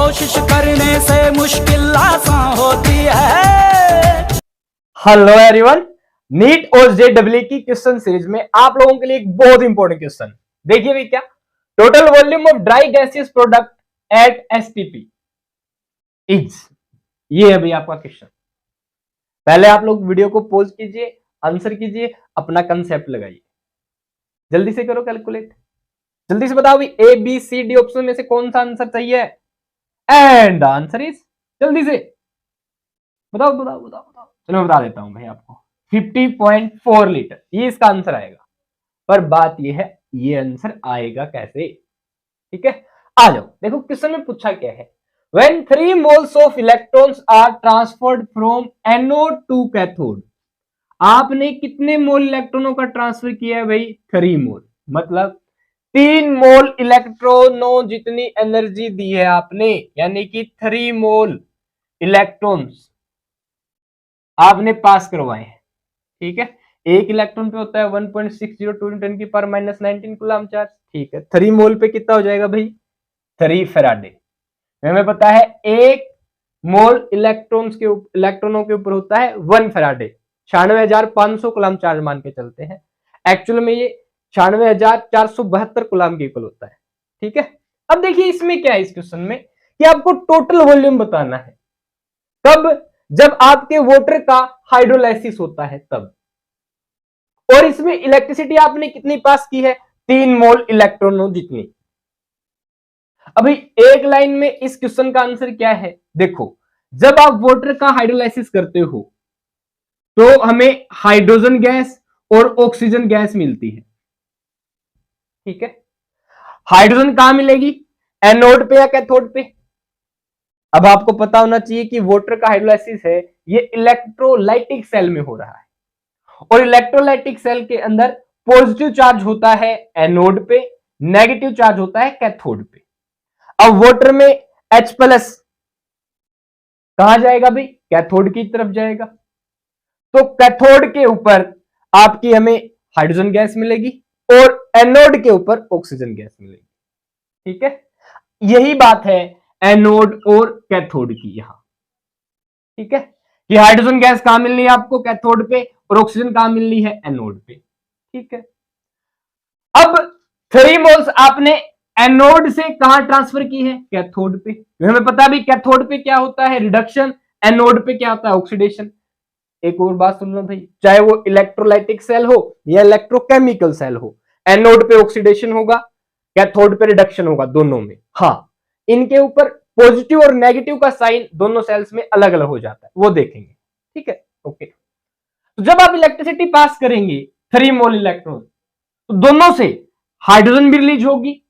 कोशिश करने से मुश्किल आसान होती है। हेलो एवरीवन, नीट और जेडब्ल्यू की क्वेश्चन सीरीज में आप लोगों के लिए एक बहुत इंपॉर्टेंट क्वेश्चन। देखिए भाई, क्या total volume of dry gaseous product at STP is, ये है भाई आपका क्वेश्चन। पहले आप लोग वीडियो को पॉज कीजिए, आंसर कीजिए, अपना कंसेप्ट लगाइए, जल्दी से करो कैलकुलेट, जल्दी से बताओ भाई A B C D option में से कौन सा आंसर चाहिए। एंड द आंसर इज, जल्दी से बताओ बताओ बताओ बताओ। चलो मैं बता देता हूं भाई आपको, 50.4 लीटर ये इसका आंसर आएगा। पर बात ये है, ये आंसर आएगा कैसे? ठीक है, आ जाओ। देखो क्वेश्चन में पूछा क्या है, when 3 moles of electrons are transferred from anode to cathode, आपने कितने मोल इलेक्ट्रॉनों का ट्रांसफर किया है भाई? 3 मोल, मतलब 3 मोल इलेक्ट्रॉनों जितनी एनर्जी दी है आपने, यानी कि 3 मोल इलेक्ट्रॉन्स आपने पास करवाए हैं। ठीक है, एक इलेक्ट्रॉन पे होता है 1.602 × 10⁻⁻19 कूलम चार्ज। ठीक है, 3 मोल पे कितना हो जाएगा भाई? 3 फैराडे। हमें पता है एक मोल इलेक्ट्रॉनों के ऊपर होता है 1 फैराडे, 96,500 कूलम चार्ज मान के चलते हैं। एक्चुअल में ये 96,472 कूलम के इक्वल होता है। ठीक है, अब देखिए इसमें क्या है, इस क्वेश्चन में कि आपको टोटल वॉल्यूम बताना है। कब? जब आपके वाटर का हाइड्रोलाइसिस होता है तब। और इसमें इलेक्ट्रिसिटी आपने कितनी पास की है? 3 मोल इलेक्ट्रॉनों जितनी। अभी एक लाइन में इस क्वेश्चन का आंसर क्या है? देखो, जब आप वाटर का हाइड्रोलाइसिस करते हो तो हमें हाइड्रोजन गैस और ऑक्सीजन गैस मिलती है। ठीक है, हाइड्रोजन कहां मिलेगी? एनोड पे या कैथोड पे? अब आपको पता होना चाहिए कि वाटर का हाइड्रोलाइसिस है ये इलेक्ट्रोलाइटिक सेल में हो रहा है, और इलेक्ट्रोलाइटिक सेल के अंदर पॉजिटिव चार्ज होता है एनोड पे, नेगेटिव चार्ज होता है कैथोड पे। अब वाटर में H+ कहां जाएगा भाई? कैथोड की तरफ जाएगा। तो कैथोड के ऊपर आपकी हमें हाइड्रोजन गैस मिलेगी और एनोड के ऊपर ऑक्सीजन गैस मिलेगी। ठीक है, यही बात है एनोड और कैथोड की यहां। ठीक है, कि हाइड्रोजन गैस कहां मिलनी है आपको? कैथोड पे, और ऑक्सीजन कहां मिलनी है? एनोड पे। ठीक है, अब 3 मोल्स आपने एनोड से कहां ट्रांसफर की है? कैथोड पे। हमें पता है भी कैथोड पे क्या होता है? रिडक्शन। एनोड पे क्या होता है? ऑक्सीडेशन। एक और बात सुन लो भाई, चाहे वो इलेक्ट्रोलाइटिक सेल हो या इलेक्ट्रोकेमिकल सेल हो, एनोड पे ऑक्सीडेशन होगा, कैथोड पे रिडक्शन होगा, दोनों में। हाँ, इनके ऊपर पॉजिटिव और नेगेटिव का साइन दोनों सेल्स में अलग अलग हो जाता है, वो देखेंगे। ठीक है, ओके। तो जब आप इलेक्ट्रिसिटी पास करेंगे 3 मोल इलेक्ट्रॉन, तो दोनों से हाइड्रोजन भी रिलीज होगी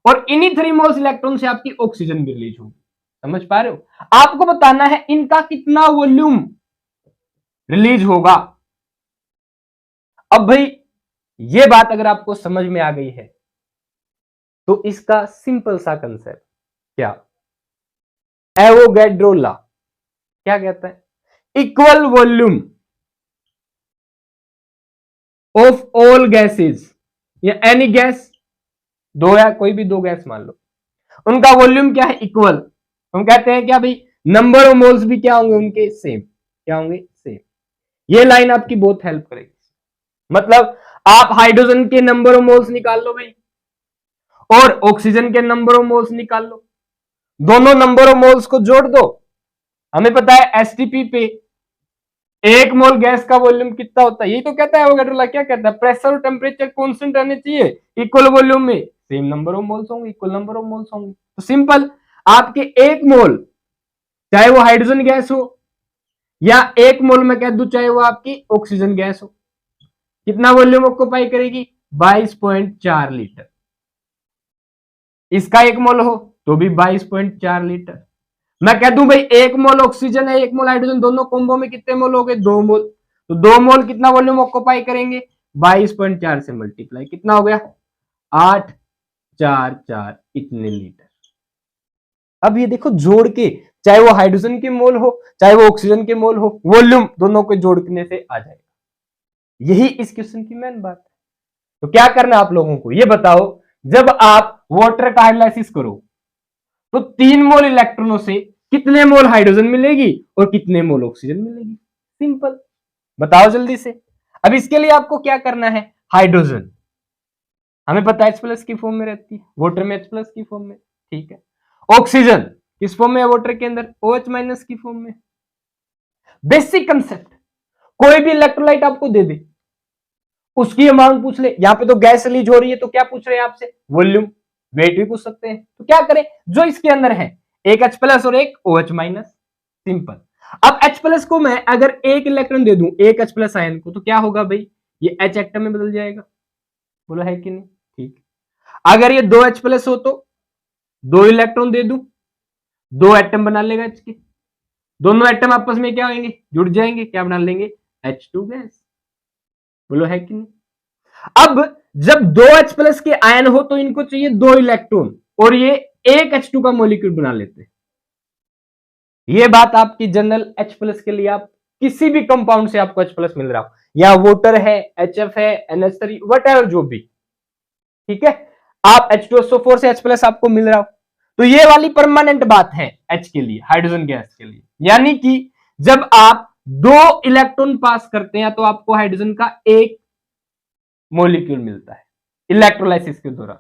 और इन्हीं 3 मोल्स इलेक्ट्रॉन से आपकी ऑक्सीजन भी रिलीज होगी। समझ पा रहे हो? आपको बताना है इनका कितना वॉल्यूम रिलीज होगा। अब भाई ये बात अगर आपको समझ में आ गई है तो इसका सिंपल सा कंसेप्ट क्या, एवोगैड्रो लॉ क्या कहता है? Equal volume of all gases, या एनी गैस, दो या कोई भी 2 गैस मान लो, उनका वॉल्यूम क्या है? इक्वल। हम कहते हैं क्या भाई? नंबर ऑफ मोल्स भी क्या होंगे उनके? सेम। क्या होंगे? सेम। ये लाइन आपकी बहुत हेल्प करेगी। मतलब आप हाइड्रोजन के नंबर ऑफ मोल्स निकाल लो भाई, और ऑक्सीजन के नंबर ऑफ मोल्स निकाल लो, दोनों नंबर ऑफ मोल्स को जोड़ दो। हमें पता है एसटीपी पे 1 मोल गैस का वॉल्यूम कितना होता है? यही तो कहता है एवोगैड्रो लॉ। क्या कहता है? प्रेशर और टेम्परेचर कांस्टेंट रहने चाहिए, इक्वल वॉल्यूम में सेम नंबर ऑफ मोल्स होंगे, इक्वल नंबर ऑफ मोल्स होंगे। तो सिंपल, आपके 1 मोल, चाहे वो हाइड्रोजन गैस हो या 1 मोल में कह दूं चाहे वो आपकी ऑक्सीजन गैस हो, कितना वॉल्यूम ऑक्यूपाई करेगी? 22.4 लीटर। इसका 1 मोल हो तो भी 22.4 लीटर। मैं कह दूं भाई 1 मोल ऑक्सीजन है, 1 मोल हाइड्रोजन, दोनों कॉम्बो में कितने मोल हो गए? 2 मोल। तो 2 मोल कितना वॉल्यूम ऑक्यूपाई करेंगे? 22.4 से मल्टीप्लाई कितना हो गया? 844 इतने लीटर। अब ये देखो जोड़ के, चाहे वो हाइड्रोजन के मोल हो चाहे वो ऑक्सीजन के मोल हो, वॉल्यूम दोनों को जोड़ने से आ जाएगा। यही इस क्वेश्चन की मेन बात है। तो क्या करना है आप लोगों को? ये बताओ, जब आप वाटर का हाइड्रोलाइसिस करो तो 3 मोल इलेक्ट्रॉनों से कितने मोल हाइड्रोजन मिलेगी और कितने मोल ऑक्सीजन मिलेगी। सिंपल, बताओ जल्दी से। अब इसके लिए आपको क्या करना है, हाइड्रोजन हमें पता है H+ की फॉर्म में रहती है, वाटर में H+ की फॉर्म में, ठीक है। ऑक्सीजन किस फॉर्म में है, वाटर के अंदर OH- की फॉर्म में। बेसिक कंसेप्ट, कोई भी इलेक्ट्रोलाइट आपको दे दे, उसकी अमाउंट पूछ ले, यहां पे तो गैस रिलीज हो रही है, तो क्या पूछ रहे हैं आपसे, वॉल्यूम, वेट भी पूछ सकते हैं। तो क्या करें, जो इसके अंदर है, एक H+ और एक OH-, सिंपल। अब H+ को मैं अगर एक इलेक्ट्रॉन दे दूं एक H+ आयन को, तो क्या होगा भाई, ये H एटम में बदल जाएगा, बोला है कि नहीं, ठीक। अगर ये 2 H+ हो तो 2 इलेक्ट्रॉन दे दूं, 2 एटम बना लेगा H के, दोनों एटम आपस में क्या होंगे, जुड़ जाएंगे, क्या बना लेंगे, H2 गैस, बोलो है कि नहीं। अब जब 2 H+ के आयन हो तो इनको चाहिए 2 इलेक्ट्रॉन, और ये एक H2 का मॉलिक्यूल बना लेते हैं। ये बात आपकी जनरल H+ के लिए, आप किसी भी कंपाउंड से आपको H+ मिल रहा हो, या वाटर है, HF है, NH3, वटएवर जो भी, ठीक है, आप H2SO4 से H+ आपको मिल रहा हो, तो ये वाली परमानेंट बात है H के लिए, हाइड्रोजन गैस के लिए। यानी कि जब आप 2 इलेक्ट्रॉन पास करते हैं तो आपको हाइड्रोजन का एक मॉलिक्यूल मिलता है इलेक्ट्रोलाइसिस के दौरान,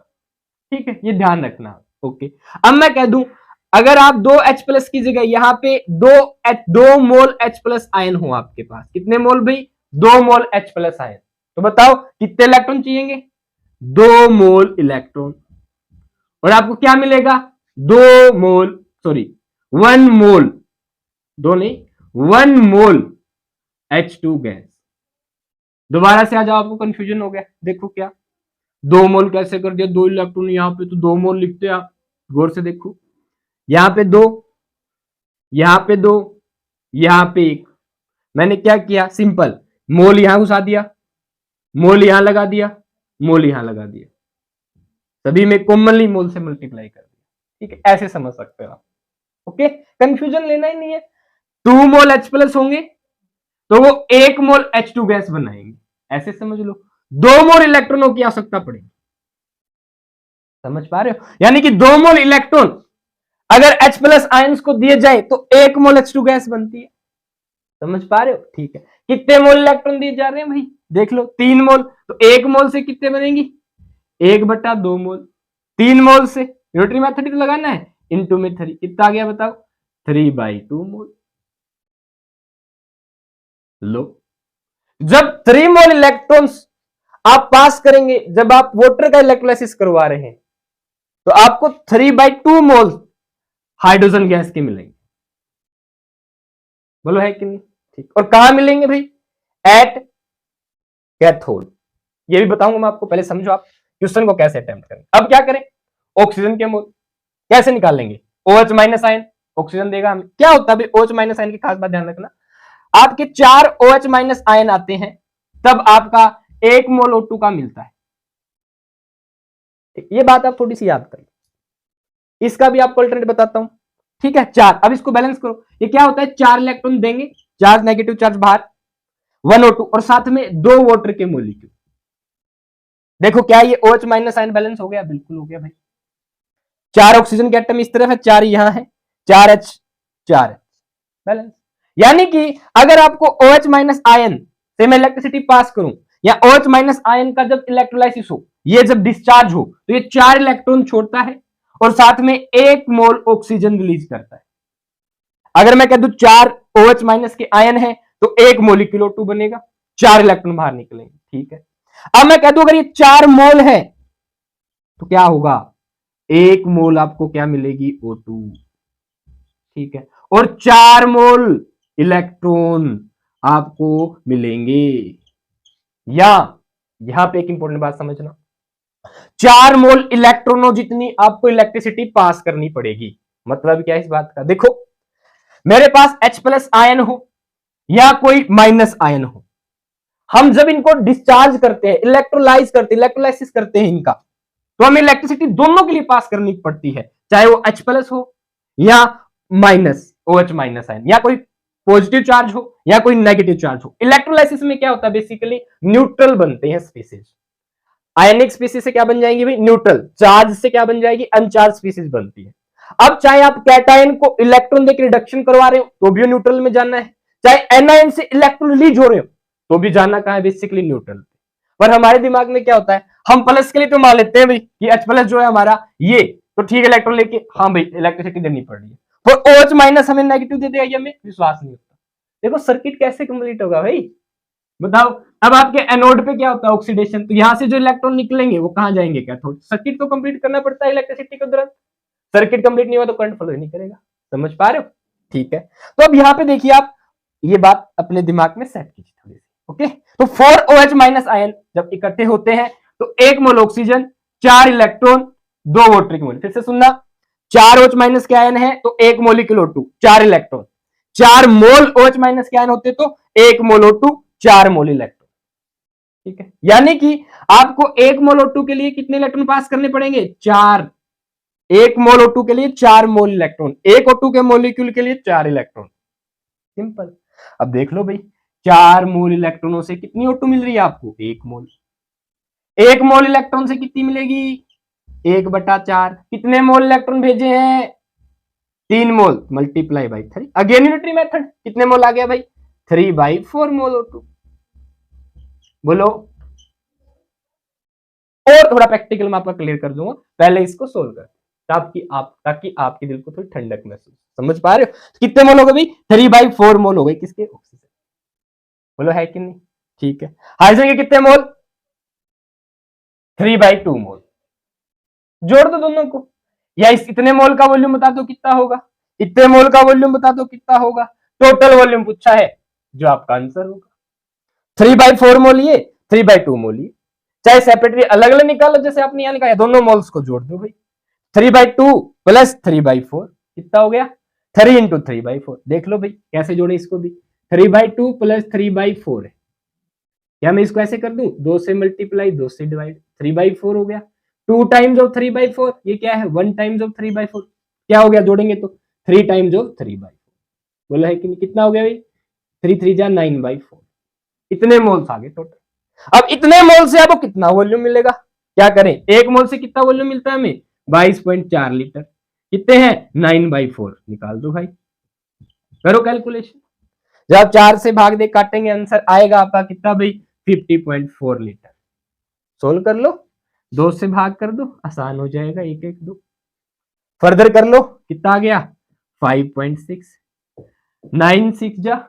ठीक है, ये ध्यान रखना। ओके, अब मैं कह दूं अगर आप 2 H+ की जगह यहां पे 2 मोल H+ आयन हो आपके पास, कितने मोल भाई, 2 मोल H+ आयन, तो बताओ कितने इलेक्ट्रॉन चाहिए, 2 मोल इलेक्ट्रॉन, और आपको क्या मिलेगा, 2 मोल, सॉरी 1 मोल, 2 नहीं 1 मोल H2 गैस। दोबारा से आ जाओ, आपको कंफ्यूजन हो गया, देखो क्या 2 मोल कैसे कर दिया, 2 इलेक्ट्रॉन, यहां पे तो 2 मोल लिखते हैं आप, गौर से देखो, यहां पे 2, यहां पे 2, यहां पे 1, मैंने क्या किया, सिंपल मोल यहां घुसा दिया, मोल यहां लगा दिया, मोल यहां लगा दिया, सभी में कॉमनली मोल से मल्टीप्लाई कर दिया, ठीक है, ऐसे समझ सकते हो आप। ओके, कंफ्यूजन लेना ही नहीं है। 2 मोल H+ होंगे तो वो 1 मोल H2 गैस बनाएंगे, ऐसे समझ लो, 2 मोल इलेक्ट्रॉनों की आवश्यकता पड़ेगी, समझ पा रहे हो, यानी कि 2 मोल इलेक्ट्रॉन अगर H+ आयंस को दिए जाए तो 1 मोल H2 गैस बनती है, समझ पा रहे हो, ठीक है। कितने मोल इलेक्ट्रॉन दिए जा रहे हैं भाई, देख लो 3 मोल, तो 1 मोल से कितने बनेंगी, 1/2 मोल, 3 मोल से यूनिटरी मेथड तो लगाना है, इनटू में 3, कितना आ गया बताओ, 3/2 मोल। लो, जब 3 मोल इलेक्ट्रॉन्स आप पास करेंगे, जब आप वाटर का इलेक्ट्रोलाइसिस करवा रहे हैं, तो आपको 3/2 मोल हाइड्रोजन गैस के मिलेंगे, बोलो है कि नहीं, ठीक। और कहां मिलेंगे भाई, एट कैथोड, ये भी बताऊंगा मैं आपको, पहले समझो आप क्वेश्चन को कैसे अटेम्प्ट करें। अब क्या करें, ऑक्सीजन के मोल कैसे निकालेंगे, OH- आयन ऑक्सीजन देगा हमें, क्या होता है भाई OH- आयन की खास बात ध्यान रखना, आपके 4 OH- आयन आते हैं तब आपका 1 मोल O2 का मिलता है, ये बात आप थोड़ी सी याद करें, इसका भी आपको अल्टरनेट बताता हूं, ठीक है। 4, अब इसको बैलेंस करो, ये क्या होता है, 4 इलेक्ट्रॉन देंगे, चार्ज नेगेटिव चार्ज बाहर, 1 O2 और साथ में 2 वाटर के मॉलिक्यूल, देखो क्या ये OH- आयन बैलेंस हो गया, बिल्कुल हो गया भाई। 4 ऑक्सीजन के एटम इस तरफ है, 4 यहां है, 4H 4H बैलेंस। यानी कि अगर आपको OH- आयन से मैं इलेक्ट्रिसिटी पास करूं, या OH- आयन का जब इलेक्ट्रोलाइसिस हो, ये जब डिस्चार्ज हो, तो ये 4 इलेक्ट्रॉन छोड़ता है और साथ में 1 मोल ऑक्सीजन रिलीज करता है। अगर मैं कह दूं 4 OH- के आयन है तो 1 मोलिक्यूल O2 बनेगा, 4 इलेक्ट्रॉन बाहर निकलेंगे, ठीक है। अब मैं कह दूं अगर ये 4 मोल है तो क्या होगा, 1 मोल आपको क्या मिलेगी, O2, ठीक है, और 4 मोल इलेक्ट्रॉन आपको मिलेंगे, या यहां पे एक इंपॉर्टेंट बात समझना, 4 मोल इलेक्ट्रॉनों जितनी आपको इलेक्ट्रिसिटी पास करनी पड़ेगी। मतलब क्या है इस बात का, देखो मेरे पास H+ आयन हो या कोई माइनस आयन हो, हम जब इनको डिस्चार्ज करते हैं, इलेक्ट्रोलाइसिस करते हैं इनका, तो हमें इलेक्ट्रिसिटी दोनों के लिए पास करनी पड़ती है, चाहे वो H+ हो या माइनस OH- आयन, या कोई पॉजिटिव चार्ज हो या कोई नेगेटिव चार्ज हो। इलेक्ट्रोलाइसिस में क्या होता है, बेसिकली न्यूट्रल बनते हैं स्पीसीज, आयनिक स्पीसीज से क्या बन जाएंगी भाई, न्यूट्रल, चार्ज से क्या बन जाएगी, अनचार्ज स्पीसीज बनती है। अब चाहे आप कैटायन को इलेक्ट्रॉन देकर रिडक्शन करवा रहे हो तो भी न्यूट्रल में जाना है, चाहे एनायन से इलेक्ट्रॉन रिलीज हो रहे हो तो भी जाना कहां है, बेसिकली न्यूट्रल। पर हमारे दिमाग में क्या होता है, हम प्लस के लिए तो मान लेते हैं भाई कि H प्लस जो है हमारा ये तो ठीक है, इलेक्ट्रॉन लेके हाँ भाई इलेक्ट्रिसिटी देनी पड़ रही है, पर OH माइनस हमें नेगेटिव दे देगा, ये हमें विश्वास नहीं होता। देखो सर्किट कैसे कंप्लीट होगा भाई, बताओ। अब आपके एनोड पे क्या होता है, ऑक्सीडेशन, तो यहां से जो इलेक्ट्रॉन निकलेंगे वो कहां जाएंगे, कैथोड। सर्किट तो कंप्लीट करना पड़ता है इलेक्ट्रिसिटी के दौरान, सर्किट कंप्लीट नहीं हुआ तो करंट फ्लो नहीं करेगा, समझ पा रहे हो, ठीक है। तो अब यहाँ पे देखिए आप ये बात अपने दिमाग में सेट कीजिए थोड़ी सी, ओके। तो 4OH माइनस आयन जब इकट्ठे होते हैं तो 1 मोल ऑक्सीजन, 4 इलेक्ट्रॉन, 2 वोट्रिक मोल। फिर से सुनना, 4 OH माइनस के आयन है तो 1 मोलिक्यूल O2, 4 इलेक्ट्रॉन, 4 मोल OH माइनस के आयन होते तो 1 मोल O2, 4 मोल इलेक्ट्रॉन, ठीक है। यानी कि आपको 1 मोल O2 के लिए कितने इलेक्ट्रॉन पास करने पड़ेंगे, 4। 1 मोल O2 के लिए 4 मोल इलेक्ट्रॉन, 1 O2 के मोलिक्यूल के लिए 4 इलेक्ट्रॉन, सिंपल। अब देख लो भाई 4 मोल इलेक्ट्रॉनों से कितनी O2 मिल रही है आपको, 1 मोल। 1 मोल इलेक्ट्रॉन से कितनी मिलेगी, 1/4। कितने मोल इलेक्ट्रॉन भेजे हैं, 3 mole, multiply by 3। Again unitary method, कितने मोल आ गया भाई, 3/4 मोल O2। बोलो, और थोड़ा प्रैक्टिकल मैं आपका क्लियर कर दूंगा, पहले इसको सोल्व कर ताकि आपके दिल को थोड़ी ठंडक महसूस, समझ पा रहे हो। कितने मोल हो गए भाई, 3/4 मोल हो गए, किसके, ऑक्सीजन। बोलो है कि नहीं, ठीक है। हाइड्रोजन के कितने मोल, 3/2 मोल। जोड़ दो दोनों को, या इस इतने मोल का वॉल्यूम बता दो कितना होगा, इतने मोल का वॉल्यूम बता दो कितना होगा। टोटल वॉल्यूम पूछा है, जो आपका आंसर होगा 3/4 मोल ये, 3/2 मोल ये। चाहे सेपरेटली अलग अलग निकालो, जैसे आपने यहां निकाला, दोनों मोल्स को जोड़ दो भाई। 3/2 प्लस 3/4 कितना हो गया, 3 इंटू 3/4। देख लो भाई कैसे जोड़े इसको भी, 3/2 प्लस 3/4 है, या मैं इसको ऐसे कर दूं, 2 से मल्टीप्लाई 2 से डिवाइड, 3/4 हो गया। 2 टाइम्स ऑफ 3/4 ये क्या है, 1 टाइम्स ऑफ 3/4, क्या हो गया जोड़ेंगे तो 3 टाइम्स ऑफ 3/4। बोला है कि नहीं, कितना हो गया भाई, 3 3 जा 9/4। इतने मोल्स आ गए टोटल। अब इतने मोल से आपको कितना वॉल्यूम मिलेगा, क्या करें, 1 मोल से कितना वॉल्यूम मिलता है हमें, 22.4 लीटर। कितने हैं, 9/4, निकाल दो भाई, करो कैलकुलेशन। जब 4 से भाग दे काटेंगे आंसर आएगा आपका कितना भाई, 50.4 लीटर। सोल्व कर लो, 2 से भाग कर दो, आसान हो जाएगा, 1 1 2। फर्दर कर लो, कितना आ गया, 5.6। 9 6 जा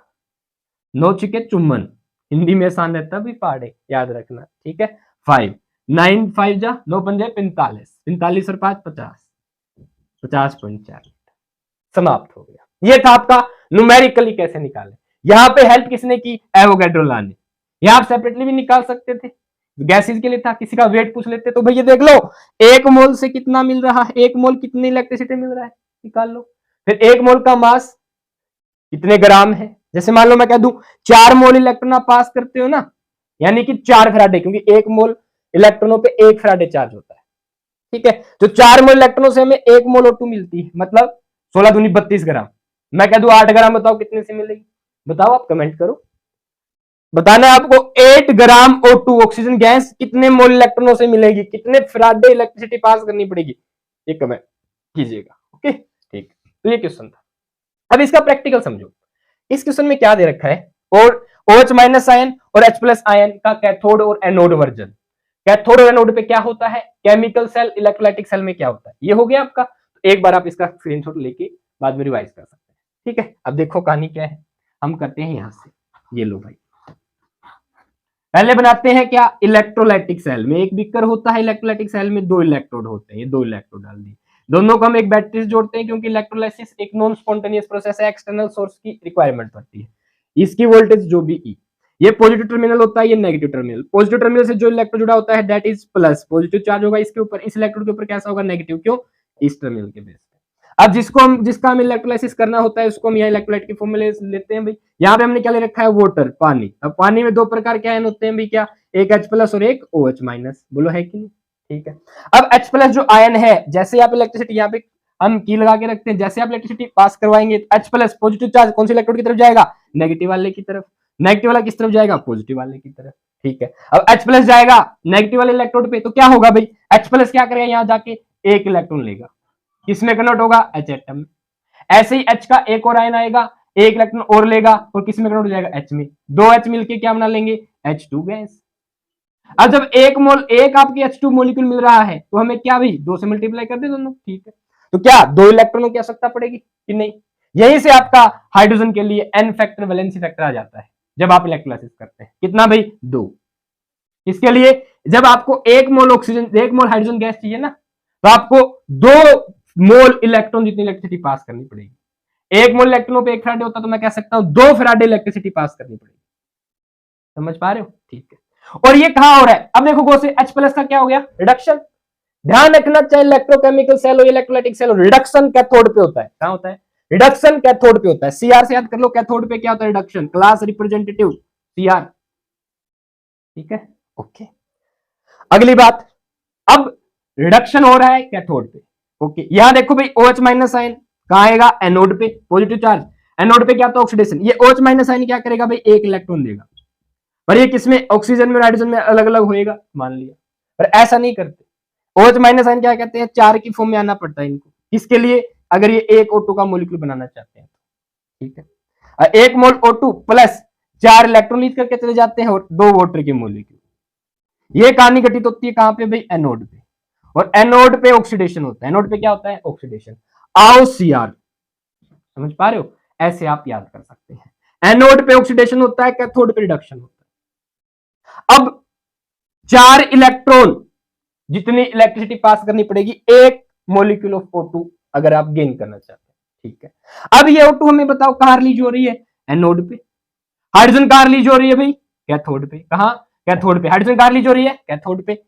9 छिके चुम्बन, हिंदी में आसान रहता है भी पहाड़े, याद रखना, ठीक है। 5 9 5 जा 9 पंजे 45, 45 और 5 50, 50.4 समाप्त हो गया। ये था आपका न्यूमेरिकली कैसे निकाले। यहां पे हेल्प किसने की, एवोगैड्रो लॉ ने। यहां आप सेपरेटली भी निकाल सकते थे, गैसेस के लिए था, किसी का वेट पूछ लेते तो भैया देख लो 1 मोल से कितना मिल रहा है, 1 मोल कितनी इलेक्ट्रिसिटी मिल रहा है, निकाल लो। फिर 1 मोल का मास कितने ग्राम है, जैसे मान लो मैं कह दूं 4 मोल इलेक्ट्रॉन आप पास करते हो ना, यानी कि 4 फैराडे, क्योंकि 1 मोल इलेक्ट्रॉनों पे 1 फैराडे चार्ज होता है, ठीक है। तो 4 मोल इलेक्ट्रॉनों से हमें 1 मोल O2 मिलती है, मतलब 16 दूनी 32 ग्राम। मैं कह दूं 8 ग्राम, बताओ कितने से मिलेगी, बताओ आप कमेंट करो। बताना है आपको 8 ग्राम O2 ऑक्सीजन गैस कितने मोल इलेक्ट्रॉनों से मिलेगी, कितने फैराडे इलेक्ट्रिसिटी पास करनी पड़ेगी, ये कमेंट कीजिएगा, ओके ठीक। तो ये क्वेश्चन था। अब इसका प्रैक्टिकल समझो। इस क्वेश्चन में क्या दे रखा है, और OH माइनस आयन और H प्लस आयन का कैथोड और एनोड वर्जन। कैथोड और एनोड पे क्या होता है, केमिकल सेल, इलेक्ट्रोलाइटिक सेल में क्या होता है, ये हो गया आपका। तो एक बार आप इसका स्क्रीनशॉट लेके बाद में रिवाइज कर सकते हैं, ठीक है। अब देखो कहानी क्या है, हम करते हैं यहां से, ये लो भाई, पहले बनाते हैं क्या, इलेक्ट्रोलाइटिक सेल में एक बीकर होता है, इलेक्ट्रोलाइटिक सेल में 2 इलेक्ट्रोड होते हैं, ये 2 इलेक्ट्रोड डाल दिए, दोनों को हम एक बैटरी से जोड़ते हैं, क्योंकि इलेक्ट्रोलाइसिस एक नॉन स्पॉन्टेनियस प्रोसेस है, एक्सटर्नल सोर्स की रिक्वायरमेंट पड़ती है। इसकी वोल्टेज जो भी ई, ये पॉजिटिव टर्मिनल होता है, ये नेगेटिव टर्मिनल। पॉजिटिव टर्मिनल से जो इलेक्ट्रोड जुड़ा होता है that is plus, positive charge होगा इसके ऊपर, इस इलेक्ट्रोड के ऊपर कैसा होगा, नेगेटिव, क्यों, इस टर्मिनल के बेस पे। अब जिसका हम इलेक्ट्रोलाइसिस करना होता है उसको हम यहाँ इलेक्ट्रोलाइट की फॉर्म में लेते हैं भाई। यहाँ पे हमने क्या ले रखा है, वाटर, पानी। अब पानी में 2 प्रकार के आयन होते हैं भाई, क्या, एक H प्लस और एक OH माइनस, बोलो है कि नहीं, ठीक है। अब H प्लस जो आयन है, जैसे आप इलेक्ट्रिसिटी यहाँ पे हम की लगा के रखते हैं, जैसे आप इलेक्ट्रिसिटी पास करवाएंगे तो H प्लस पॉजिटिव चार्ज कौन से इलेक्ट्रोड की तरफ जाएगा, नेगेटिव वाले की तरफ, नेगेटिव वाला किस तरफ जाएगा, पॉजिटिव वाले की तरफ, ठीक है। अब H प्लस जाएगा नेगेटिव वाले इलेक्ट्रोड पे, तो क्या होगा भाई, H प्लस क्या करेगा, यहाँ जाके 1 इलेक्ट्रॉन लेगा, किसमें कन्वर्ट होगा, H एटम में। ऐसे ही H का एक और आयन आएगा, एक इलेक्ट्रॉन और लेगा और किसमें कन्वर्ट हो जाएगा, H में। दो H मिलके क्या बना लेंगे, H2 गैस। अब जब एक आपकी H2 मॉलिक्यूल मिल रहा है तो हमें क्या भाई 2 से मल्टीप्लाई कर दे दोनों, ठीक है। तो क्या 2 इलेक्ट्रॉनों की आवश्यकता पड़ेगी कि नहीं। यहीं से आपका हाइड्रोजन के लिए n फैक्टर वैलेंसी फैक्टर आ जाता है जब आप इलेक्ट्रोलाइसिस करते हैं। कितना भाई 2। इसके लिए जब आपको 1 मोल ऑक्सीजन 1 मोल हाइड्रोजन गैस चाहिए ना, तो आपको 2 मोल इलेक्ट्रॉन जितनी इलेक्ट्रिसिटी पास करनी पड़ेगी। 1 मोल इलेक्ट्रॉनों पे 1 फैराडे होता तो मैं कह सकता हूं 2 फैराडे इलेक्ट्रिसिटी पास करनी पड़ेगी। समझ पा रहे हो, ठीक है। और ये कहां हो रहा है, अब देखो से H प्लस का क्या हो गया, रिडक्शन। ध्यान रखना, चाहे इलेक्ट्रोकेमिकल सेल हो, इलेक्ट्रोलाइटिक सेल हो, रिडक्शन कैथोड पे होता है। कहां होता है, रिडक्शन कैथोड पे होता है। सीआर से याद कर लो, कैथोड पे क्या होता है, रिडक्शन, क्लास रिप्रेजेंटेटिव सीआर, ठीक है, ओके। अगली बात, अब रिडक्शन हो रहा है कैथोड पे, ओके। यहां देखो भाई OH माइनस आयन कहां आएगा, एनोड पे, पॉजिटिव चार्ज। एनोड पे क्या होता है, ऑक्सीडेशन। ये OH माइनस आयन क्या करेगा भाई, 1 इलेक्ट्रॉन देगा, पर ये किसमें, ऑक्सीजन में, हाइड्रोजन में अलग अलग होएगा, मान लिया। पर ऐसा नहीं करते, OH माइनस आयन क्या कहते हैं, 4 की फॉर्म में आना पड़ता है इनको। किसके लिए, अगर ये 1 O2 का मॉलिक्यूल बनाना चाहते हैं, ठीक है। 1 मोल O2 प्लस 4 इलेक्ट्रॉन लीज करके चले जाते हैं और 2 वाटर के मॉलिक्यूल। ये कहानी घटित होती है कहां पे भाई, एनोड पे। और एनोड पे ऑक्सीडेशन होता है। एनोड पे क्या होता है, ऑक्सीडेशन। आओ सीआर, समझ पा रहे हो, ऐसे आप याद कर सकते हैं। एनोड पे ऑक्सीडेशन होता है, कैथोड पे रिडक्शन होता है। अब 4 इलेक्ट्रॉन जितनी इलेक्ट्रिसिटी पास करनी पड़ेगी 1 मॉलिक्यूल ऑफ O2 अगर आप गेन करना चाहते हैं, ठीक है। अब ये O2 हमें बताओ कहां रिलीज हो रही है, एनोड पे। हाइड्रोजन कहां रिलीज हो रही है भाई, कैथोड पे। कहां, कैथोड पे। हाइड्रोजन कहां रिलीज हो रही है, कैथोड पे।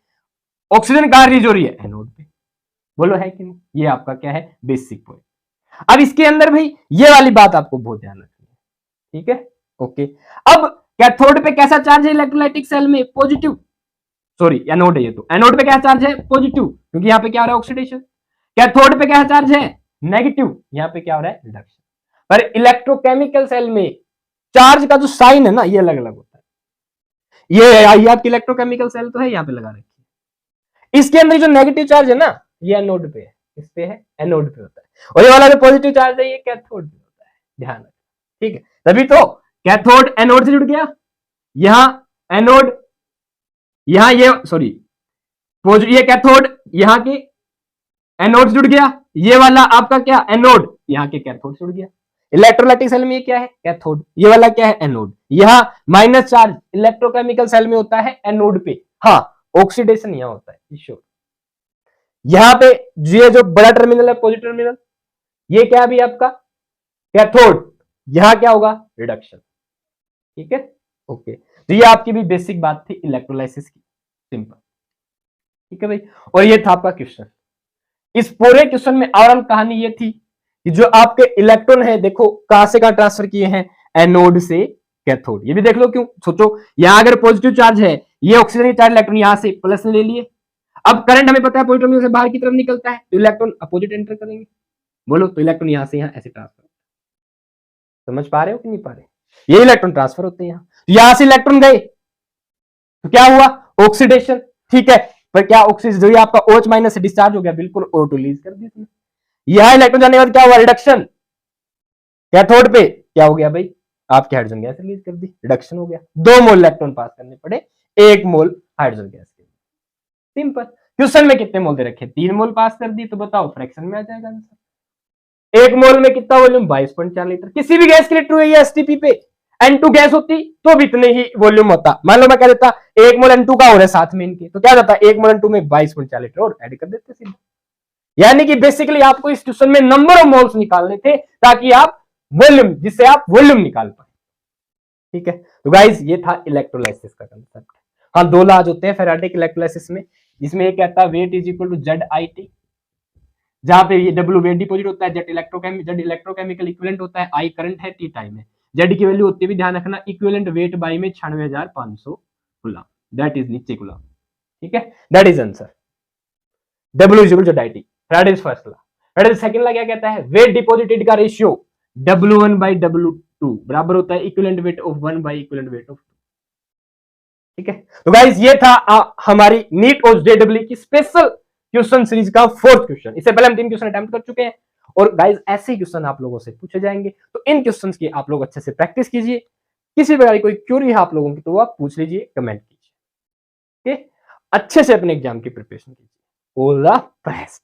ऑक्सीजन कहां रिलीज हो रही है, एनोड पे। बोलो है कि नहीं, ये आपका क्या है, बेसिक पॉइंट। अब इसके अंदर भाई ये वाली बात आपको बहुत ध्यान रखनी है, ठीक है, ओके। अब कैथोड पे कैसा चार्ज है इलेक्ट्रोलाइटिक सेल में, पॉजिटिव, सॉरी एनोड है ये, तो एनोड पे क्या चार्ज है, पॉजिटिव, क्योंकि यहां पे क्या हो रहा है, ऑक्सीडेशन। कैथोड पे क्या चार्ज है, नेगेटिव, यहां पे क्या हो रहा है, रिडक्शन। पर इलेक्ट्रोकेमिकल सेल में चार्ज का जो साइन है ना, ये अलग अलग होता है। ये आपकी इलेक्ट्रोकेमिकल सेल तो है, यहां पे लगा रखी है। इसके अंदर जो नेगेटिव चार्ज है ना, ये एनोड पे है, इस पे है, एनोड पे होता है। और ये वाला जो पॉजिटिव चार्ज है, ये कैथोड पे होता है, ध्यान रखना, ठीक है। तभी तो कैथोड एनोड से जुड़ गया, यहां एनोड, यहां ये सॉरी ये कैथोड यहां के एनोड जुड़ गया, ये वाला आपका क्या, एनोड यहां के कैथोड जुड़ गया। इलेक्ट्रोलाइटिक सेल में ये क्या है, कैथोड, ये वाला क्या है, एनोड। यहां माइनस चार्ज इलेक्ट्रोकेमिकल सेल में होता है एनोड पे, हाँ ऑक्सीडेशन यहां होता है, श्योर। यहां पे ये जो बड़ा टर्मिनल है, पॉजिटिव टर्मिनल, ये क्या भी आपका कैथोड, यहां क्या होगा, रिडक्शन, ठीक है, ओके। तो ये आपकी भी बेसिक बात थी इलेक्ट्रोलाइसिस की, सिंपल, ठीक है भाई। और ये था आपका क्वेश्चन। इस पूरे क्वेश्चन में ओवरऑल कहानी ये थी कि जो आपके इलेक्ट्रॉन है, देखो कहां से कहां ट्रांसफर किए हैं, एनोड से कैथोड। ये भी देख लो, क्यों, सोचो यहां अगर पॉजिटिव चार्ज है, ये ऑक्सीजन चार्ज इलेक्ट्रॉन यहां से प्लस में ले लिए। अब करंट हमें पता है पॉजिटिव टर्मिनल से बाहर की तरफ निकलता है, तो इलेक्ट्रॉन अपोजिट एंटर करेंगे। बोलो, तो इलेक्ट्रॉन यहां से यहां ऐसे ट्रांसफर, समझ पा रहे हो कि नहीं पा रहे, ये इलेक्ट्रॉन ट्रांसफर होते हैं यहां से इलेक्ट्रॉन गए तो क्या हुआ, ऑक्सीडेशन, ठीक है। पर क्या ऑक्सीजन जो आपका OH माइनस से डिस्चार्ज हो गया, बिल्कुल O2 रिलीज कर दी इसने। यहां इलेक्ट्रॉन जाने के बाद क्या हुआ, रिडक्शन। कैथोड पे क्या हो गया भाई, आपकी हाइड्रोजन गैस रिलीज कर दी, रिडक्शन हो गया। 2 मोल इलेक्ट्रॉन पास करने पड़े 1 मोल हाइड्रोजन गैस के, सिंपल। क्वेश्चन में कितने मोल दे रखे, 3 मोल पास कर दी, तो बताओ फ्रैक्शन में आ जाएगा आंसर। 1 मोल में कितना वॉल्यूम, 22.4 लीटर। किसी भी गैस के लिए ट्रू है, एसटीपी पे N2 गैस होती तो भी इतने ही वॉल्यूम होता। मान लो मैं कह देता 1 मोल N2 का हो रहा है साथ में इनके, तो क्या जाता, 1 मोल N2 में 22.4 लीटर और ऐड कर देते सीधे। यानी कि बेसिकली आपको इस क्वेश्चन में नंबर ऑफ मोल्स निकालने थे ताकि आप वॉल्यूम, जिससे आप वॉल्यूम निकाल पाए, ठीक है। तो गाइज ये था इलेक्ट्रोलाइसिस का कंसेप्ट। हाँ, 2 लॉज होते हैं फैराडे के इलेक्ट्रोलाइसिस में, जिसमें एक कहता है weight is equal to ZIT, जहां पे ये W वेट डिपॉजिट होता है, Z इलेक्ट्रोकेमिकल इक्विवेलेंट होता है, I करंट है, T टाइम है। Z की वैल्यू होती है भी ध्यान रखना, इक्विवेलेंट वेट बाई में 96,500 कूलम, दैट इज नीचे कूलम, ठीक है, that is answer. W is equal to ZIT, that is first law. That is second law क्या कहता है, वेट डिपॉजिटेड का रेशियो W1 बाई W2 बराबर होता है equivalent weight of 1 by equivalent weight of 2, ठीक है। तो गाइस ये था हमारी नीट और JEE की स्पेशल क्वेश्चन सीरीज का 4th क्वेश्चन। इससे पहले हम 3 क्वेश्चन अटेम्प्ट कर चुके हैं और गाइस ऐसे क्वेश्चन आप लोगों से पूछे जाएंगे, तो इन क्वेश्चंस की आप लोग अच्छे से प्रैक्टिस कीजिए। किसी प्रकार की कोई क्यूरी है आप लोगों की तो आप पूछ लीजिए, कमेंट कीजिए। अच्छे से अपने एग्जाम की प्रिपरेशन कीजिए। All the best.